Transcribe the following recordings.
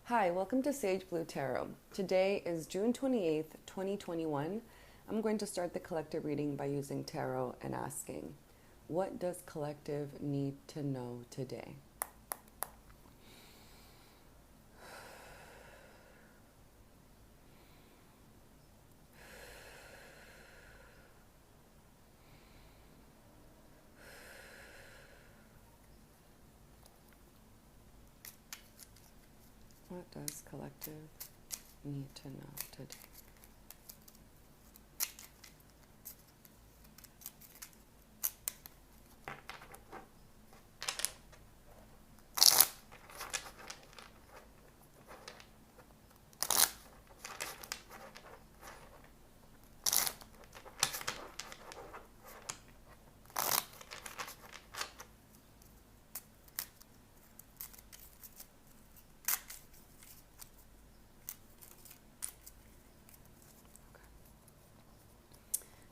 Hi, welcome to Sage Blue Tarot. Today is June 28th, 2021. I'm going to start the collective reading by using tarot and asking, what does collective need to know today? What does collective need to know today?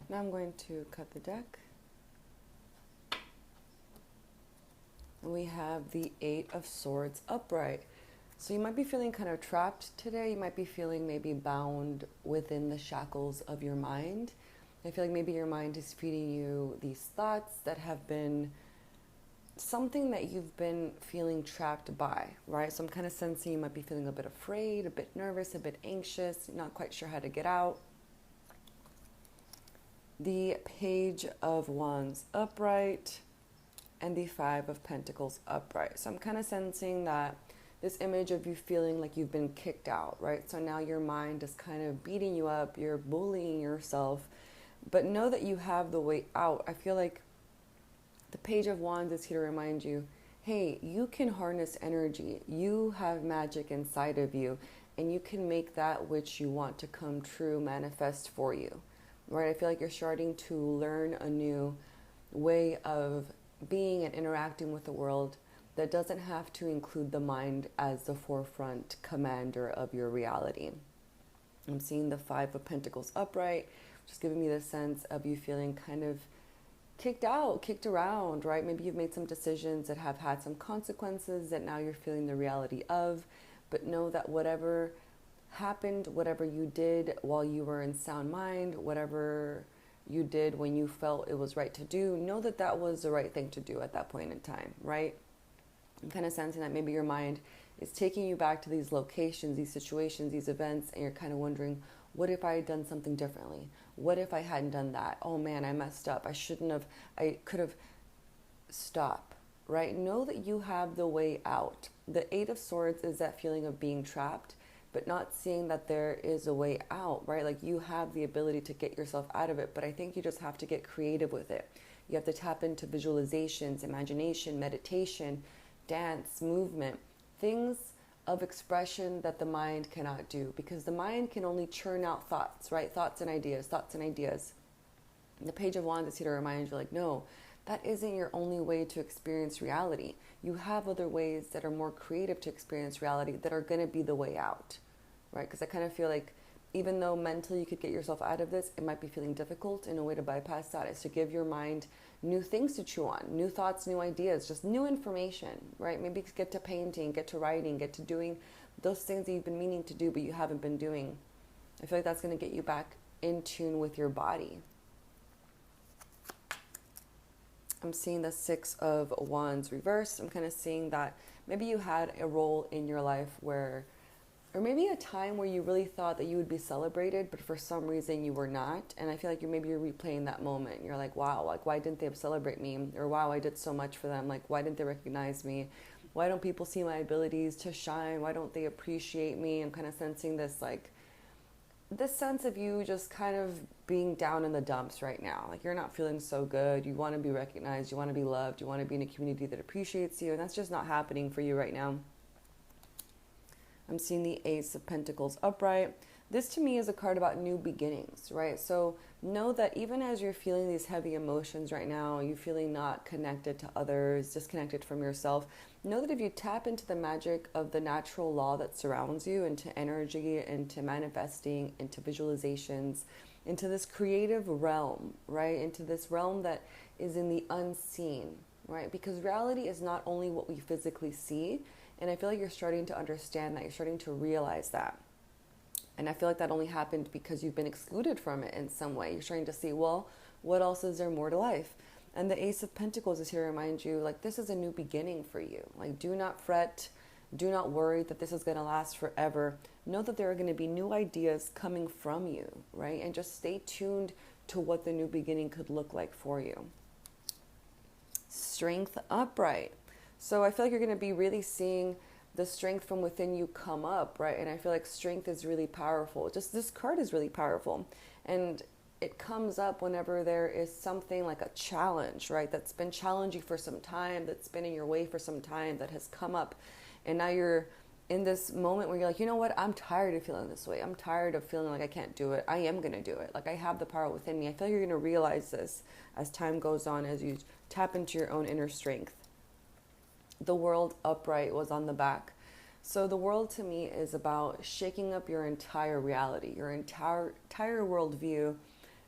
Now I'm going to cut the deck. And we have the Eight of Swords upright. So you might be feeling kind of trapped today. You might be feeling maybe bound within the shackles of your mind. I feel like maybe your mind is feeding you these thoughts that have been something that you've been feeling trapped by, right? So I'm kind of sensing you might be feeling a bit afraid, a bit nervous, a bit anxious, not quite sure how to get out. The Page of Wands upright and the Five of Pentacles upright. So I'm kind of sensing that this image of you feeling like you've been kicked out, right? So now your mind is kind of beating you up, you're bullying yourself, but know that you have the way out. I feel like the Page of Wands is here to remind you, hey, you can harness energy. You have magic inside of you, and you can make that which you want to come true manifest for you, right? I feel like you're starting to learn a new way of being and interacting with the world that doesn't have to include the mind as the forefront commander of your reality. I'm seeing the Five of Pentacles upright, which is giving me the sense of you feeling kind of kicked out, kicked around, right? Maybe you've made some decisions that have had some consequences that now you're feeling the reality of, but know that whatever happened, whatever you did while you were in sound mind, whatever you did when you felt it was right to do, know that that was the right thing to do at that point in time, right? I'm kind of sensing that maybe your mind is taking you back to these locations, these situations, these events, and you're kind of wondering, what if I had done something differently? What if I hadn't done that? Oh man, I messed up. I shouldn't have, I could have. Stop, right? Know that you have the way out. The Eight of Swords is that feeling of being trapped, but not seeing that there is a way out, right? Like you have the ability to get yourself out of it, but I think you just have to get creative with it. You have to tap into visualizations, imagination, meditation, dance, movement, things of expression that the mind cannot do, because the mind can only churn out thoughts, right? Thoughts and ideas, thoughts and ideas. The Page of Wands is here to remind you, like, no, that isn't your only way to experience reality. You have other ways that are more creative to experience reality that are going to be the way out, right? Because I kind of feel like even though mentally you could get yourself out of this, it might be feeling difficult. And a way to bypass that is to give your mind new things to chew on, new thoughts, new ideas, just new information, right? Maybe get to painting, get to writing, get to doing those things that you've been meaning to do but you haven't been doing. I feel like that's going to get you back in tune with your body. I'm seeing the Six of Wands reversed. I'm kind of seeing that maybe you had a role in your life where, or maybe a time where you really thought that you would be celebrated, but for some reason you were not. And I feel like you're replaying that moment. You're like, wow, like why didn't they celebrate me? Or wow, I did so much for them. Like why didn't they recognize me? Why don't people see my abilities to shine? Why don't they appreciate me? I'm kind of sensing this sense of you just kind of being down in the dumps right now. Like you're not feeling so good. You want to be recognized. You want to be loved. You want to be in a community that appreciates you. And that's just not happening for you right now. I'm seeing the Ace of Pentacles upright. This to me is a card about new beginnings, right? So know that even as you're feeling these heavy emotions right now, you're feeling not connected to others, disconnected from yourself, know that if you tap into the magic of the natural law that surrounds you, into energy, into manifesting, into visualizations, into this creative realm, right? Into this realm that is in the unseen, right? Because reality is not only what we physically see, And I feel like you're starting to understand that. You're starting to realize that. And I feel like that only happened because you've been excluded from it in some way. You're starting to see, well, what else is there more to life? And the Ace of Pentacles is here to remind you, like, this is a new beginning for you. Like, do not fret. Do not worry that this is going to last forever. Know that there are going to be new ideas coming from you, right? And just stay tuned to what the new beginning could look like for you. Strength upright. So I feel like you're going to be really seeing the strength from within you come up, right? And I feel like strength is really powerful. Just this card is really powerful. And it comes up whenever there is something like a challenge, right? That's been challenging for some time, that's been in your way for some time, that has come up. And now you're in this moment where you're like, you know what? I'm tired of feeling this way. I'm tired of feeling like I can't do it. I am going to do it. Like, I have the power within me. I feel like you're going to realize this as time goes on, as you tap into your own inner strength. The World upright was on the back. So the world to me is about shaking up your entire reality, your entire worldview.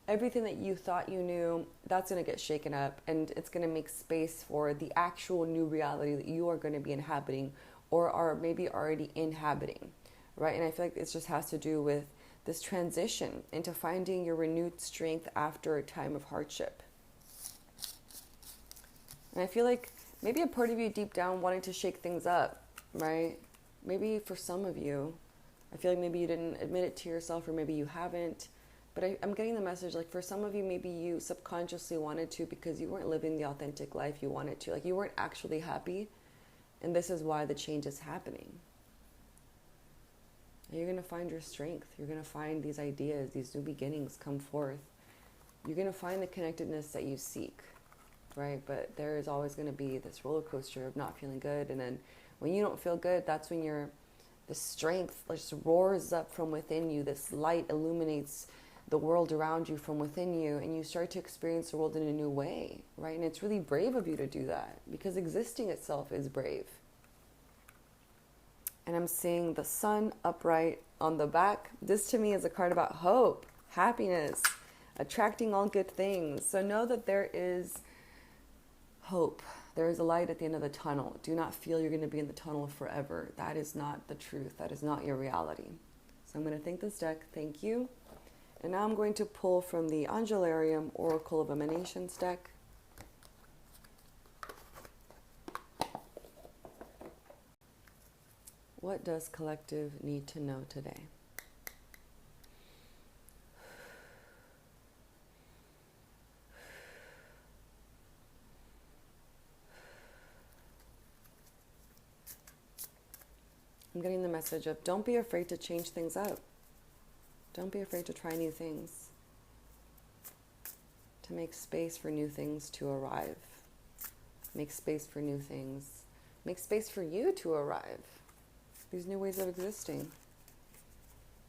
Everything that you thought you knew, that's going to get shaken up, and it's going to make space for the actual new reality that you are going to be inhabiting, or are maybe already inhabiting, right? And I feel like it just has to do with this transition into finding your renewed strength after a time of hardship. And I feel like maybe a part of you deep down wanted to shake things up, right? Maybe for some of you, I feel like maybe you didn't admit it to yourself, or maybe you haven't. But I'm getting the message, like, for some of you, maybe you subconsciously wanted to because you weren't living the authentic life you wanted to. Like, you weren't actually happy. And this is why the change is happening. And you're going to find your strength. You're going to find these ideas, these new beginnings come forth. You're going to find the connectedness that you seek, right? But there is always going to be this roller coaster of not feeling good. And then when you don't feel good, that's when the strength just roars up from within you. This light illuminates the world around you from within you, and you start to experience the world in a new way, right? And it's really brave of you to do that, because existing itself is brave. And I'm seeing the Sun upright on the back. This to me is a card about hope, happiness, attracting all good things. So know that there is hope. There is a light at the end of the tunnel. Do not feel you're going to be in the tunnel forever. That is not the truth. That is not your reality. So I'm going to thank this deck. Thank you. And now I'm going to pull from the Angelarium Oracle of Emanations deck. What does collective need to know today? I'm getting the message of, don't be afraid to change things up. Don't be afraid to try new things. To make space for new things to arrive. Make space for new things. Make space for you to arrive. These new ways of existing.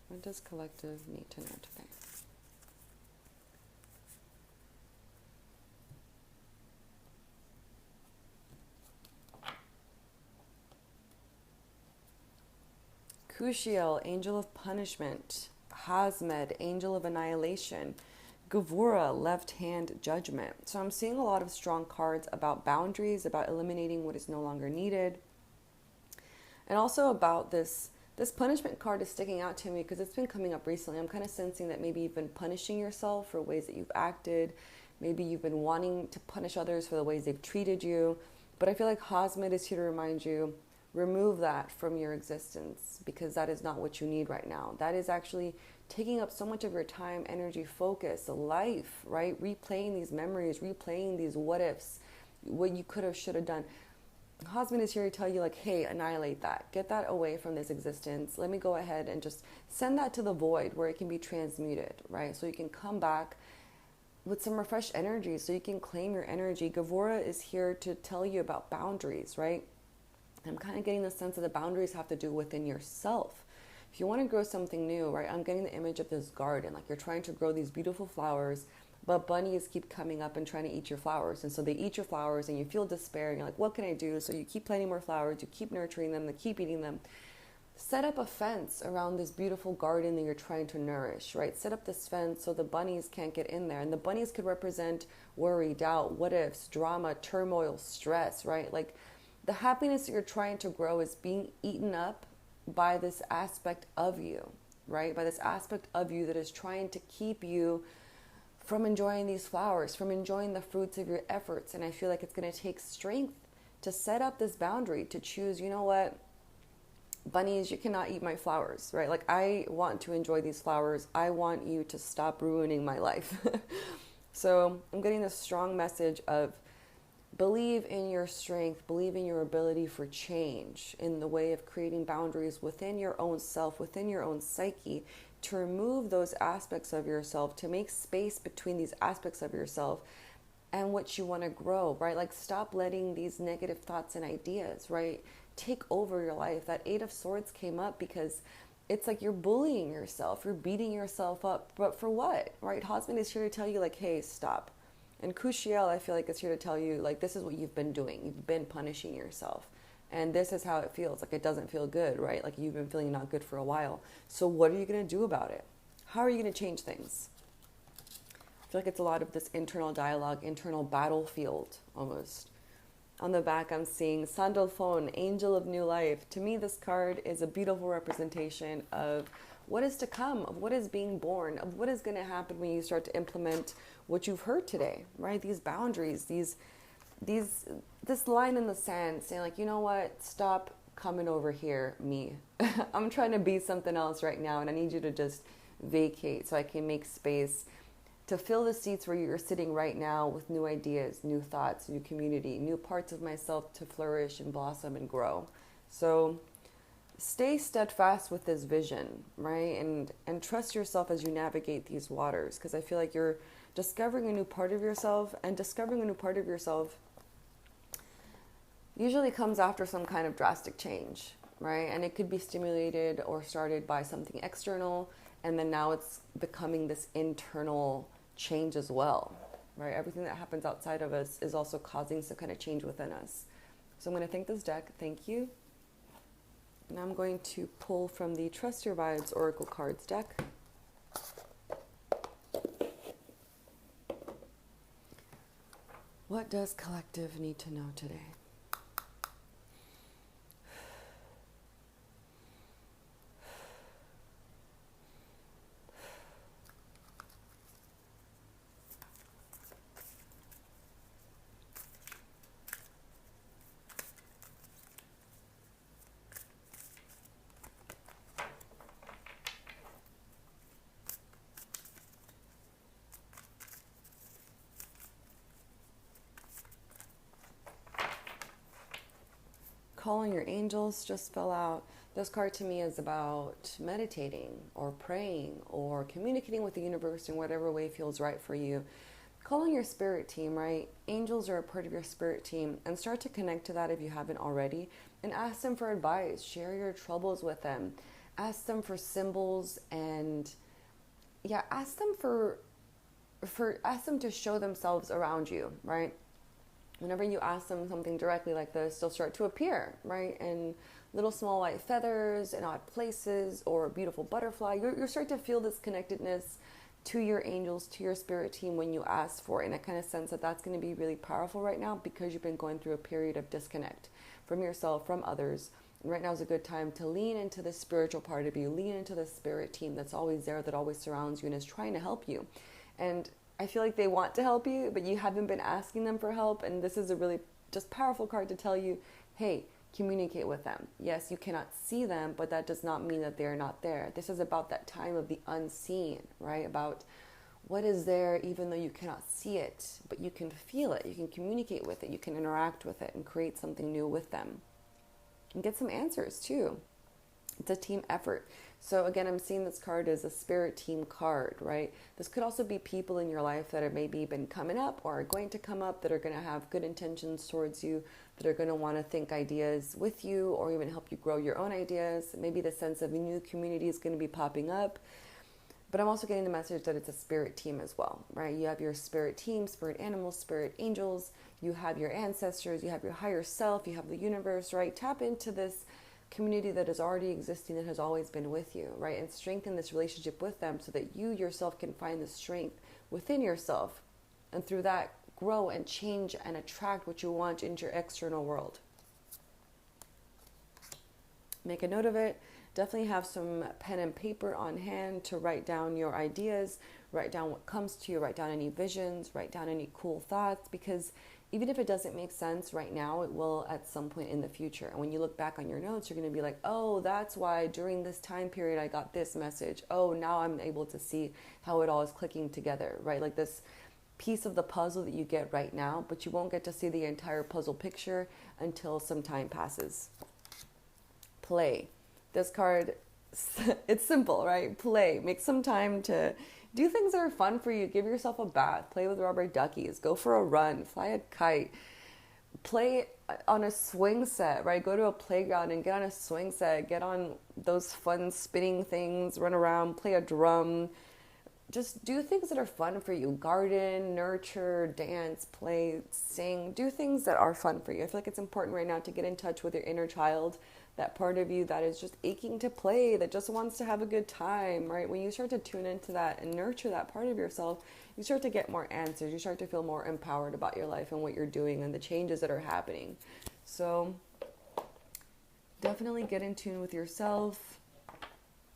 What does collective need to know today? Kushiel, Angel of Punishment. Hazmed, Angel of Annihilation. Gavura, Left Hand Judgment. So I'm seeing a lot of strong cards about boundaries, about eliminating what is no longer needed. And also about this punishment card is sticking out to me because it's been coming up recently. I'm kind of sensing that maybe you've been punishing yourself for ways that you've acted. Maybe you've been wanting to punish others for the ways they've treated you. But I feel like Hazmed is here to remind you, remove that from your existence, because that is not what you need right now. That is actually taking up so much of your time, energy, focus, life, right? Replaying these memories, replaying these what ifs, what you could have, should have done. Hazmed is here to tell you, like, hey, annihilate that. Get that away from this existence. Let me go ahead and just send that to the void where it can be transmuted, right? So you can come back with some refreshed energy, so you can claim your energy. Gavura is here to tell you about boundaries, right? I'm kind of getting the sense that the boundaries have to do within yourself. If you want to grow something new, right, I'm getting the image of this garden. Like, you're trying to grow these beautiful flowers, but bunnies keep coming up and trying to eat your flowers. And so they eat your flowers and you feel despair. And you're like, what can I do? So you keep planting more flowers. You keep nurturing them. They keep eating them. Set up a fence around this beautiful garden that you're trying to nourish, right? Set up this fence so the bunnies can't get in there. And the bunnies could represent worry, doubt, what ifs, drama, turmoil, stress, right? Like, the happiness that you're trying to grow is being eaten up by this aspect of you, right? By this aspect of you that is trying to keep you from enjoying these flowers, from enjoying the fruits of your efforts. And I feel like it's going to take strength to set up this boundary, to choose, you know what, bunnies, you cannot eat my flowers, right? Like, I want to enjoy these flowers. I want you to stop ruining my life. So I'm getting this strong message of believe in your strength, believe in your ability for change, in the way of creating boundaries within your own self, within your own psyche, to remove those aspects of yourself, to make space between these aspects of yourself and what you want to grow, right? Like, stop letting these negative thoughts and ideas, right, take over your life. That Eight of Swords came up because it's like you're bullying yourself, you're beating yourself up, but for what, right? Husband is here to tell you, like, hey, stop. And Kushiel, I feel like, is here to tell you, like, this is what you've been doing. You've been punishing yourself. And this is how it feels. Like, it doesn't feel good, right? Like, you've been feeling not good for a while. So what are you going to do about it? How are you going to change things? I feel like it's a lot of this internal dialogue, internal battlefield, almost. On the back, I'm seeing Sandalphon, Angel of New Life. To me, this card is a beautiful representation of what is to come, of what is being born, of what is going to happen when you start to implement what you've heard today, right? These boundaries, this line in the sand saying, like, you know what, stop coming over here, me. I'm trying to be something else right now, and I need you to just vacate so I can make space to fill the seats where you're sitting right now with new ideas, new thoughts, new community, new parts of myself to flourish and blossom and grow. So stay steadfast with this vision, right? And trust yourself as you navigate these waters, because I feel like you're discovering a new part of yourself, and discovering a new part of yourself usually comes after some kind of drastic change, right? And it could be stimulated or started by something external, and then now it's becoming this internal change as well, right? Everything that happens outside of us is also causing some kind of change within us. So I'm going to thank this deck. Thank you. Now I'm going to pull from the Trust Your Vibes Oracle Cards deck. What does collective need to know today? Calling your angels just fell out. This card to me is about meditating or praying or communicating with the universe in whatever way feels right for you. Calling your spirit team, right? Angels are a part of your spirit team, and start to connect to that if you haven't already, and ask them for advice. Share your troubles with them. Ask them for symbols, and ask them ask them to show themselves around you, right? Whenever you ask them something directly like this, they'll start to appear, right? And little small white feathers in odd places, or a beautiful butterfly. You'll start to feel this connectedness to your angels, to your spirit team when you ask for it. And I kind of sense that that's going to be really powerful right now, because you've been going through a period of disconnect from yourself, from others. And right now is a good time to lean into the spiritual part of you, lean into the spirit team that's always there, that always surrounds you and is trying to help you. And I feel like they want to help you, but you haven't been asking them for help. And this is a really just powerful card to tell you, hey, communicate with them. Yes, you cannot see them, but that does not mean that they're not there. This is about that time of the unseen, right? About what is there even though you cannot see it, but you can feel it. You can communicate with it. You can interact with it and create something new with them. And get some answers too. It's a team effort. So again, I'm seeing this card as a spirit team card, right? This could also be people in your life that have maybe been coming up or are going to come up, that are going to have good intentions towards you, that are going to want to think ideas with you, or even help you grow your own ideas. Maybe the sense of a new community is going to be popping up. But I'm also getting the message that it's a spirit team as well, right? You have your spirit team, spirit animals, spirit angels. You have your ancestors. You have your higher self. You have the universe, right? Tap into this community that is already existing, that has always been with you, right? And strengthen this relationship with them so that you yourself can find the strength within yourself, and through that grow and change and attract what you want into your external world. Make a note of it. Definitely have some pen and paper on hand to write down your ideas, write down what comes to you, write down any visions, write down any cool thoughts, because even if it doesn't make sense right now, it will at some point in the future. And when you look back on your notes, you're going to be like, oh, that's why during this time period I got this message. Oh, now I'm able to see how it all is clicking together, right? Like this piece of the puzzle that you get right now, but you won't get to see the entire puzzle picture until some time passes. Play. This card, it's simple, right? Play. Make some time to do things that are fun for you. Give yourself a bath. Play with rubber duckies. Go for a run. Fly a kite. Play on a swing set, right? Go to a playground and get on a swing set. Get on those fun spinning things. Run around. Play a drum. Just do things that are fun for you. Garden, nurture, dance, play, sing. Do things that are fun for you. I feel like it's important right now to get in touch with your inner child, that part of you that is just aching to play, that just wants to have a good time, right? When you start to tune into that and nurture that part of yourself, you start to get more answers. You start to feel more empowered about your life and what you're doing and the changes that are happening. So definitely get in tune with yourself.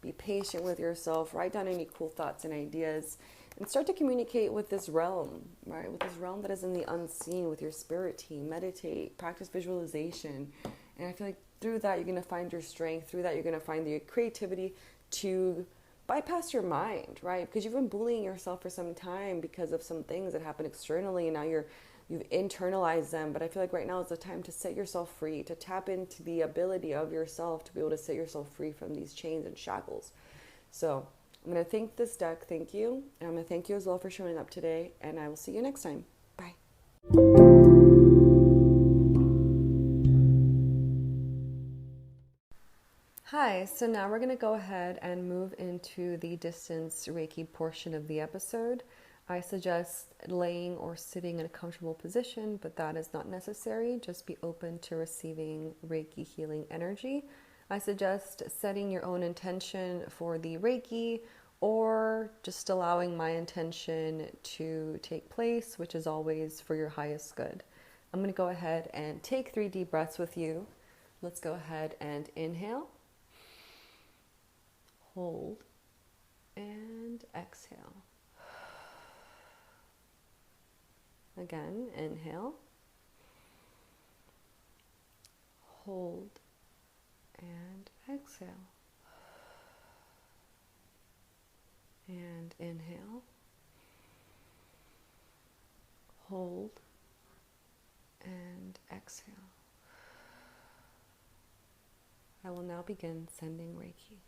Be patient with yourself. Write down any cool thoughts and ideas and start to communicate with this realm, right? With this realm that is in the unseen, with your spirit team. Meditate, practice visualization. And I feel like through that, you're going to find your strength. Through that, you're going to find the creativity to bypass your mind, right? Because you've been bullying yourself for some time because of some things that happen externally, and now you've internalized them. But I feel like right now is the time to set yourself free, to tap into the ability of yourself to be able to set yourself free from these chains and shackles. So I'm going to thank this deck. Thank you. And I'm going to thank you as well for showing up today. And I will see you next time. Bye. Hi, so now we're going to go ahead and move into the distance Reiki portion of the episode. I suggest laying or sitting in a comfortable position, but that is not necessary. Just be open to receiving Reiki healing energy. I suggest setting your own intention for the Reiki or just allowing my intention to take place, which is always for your highest good. I'm going to go ahead and take 3 deep breaths with you. Let's go ahead and inhale. Hold and exhale. Again, inhale. Hold and exhale. And inhale. Hold and exhale. I will now begin sending Reiki.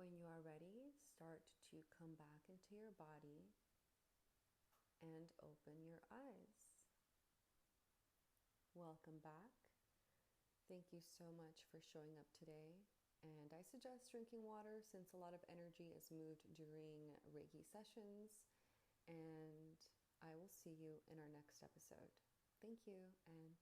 When you are ready, start to come back into your body and open your eyes. Welcome back. Thank you so much for showing up today. And I suggest drinking water since a lot of energy is moved during Reiki sessions. And I will see you in our next episode. Thank you, and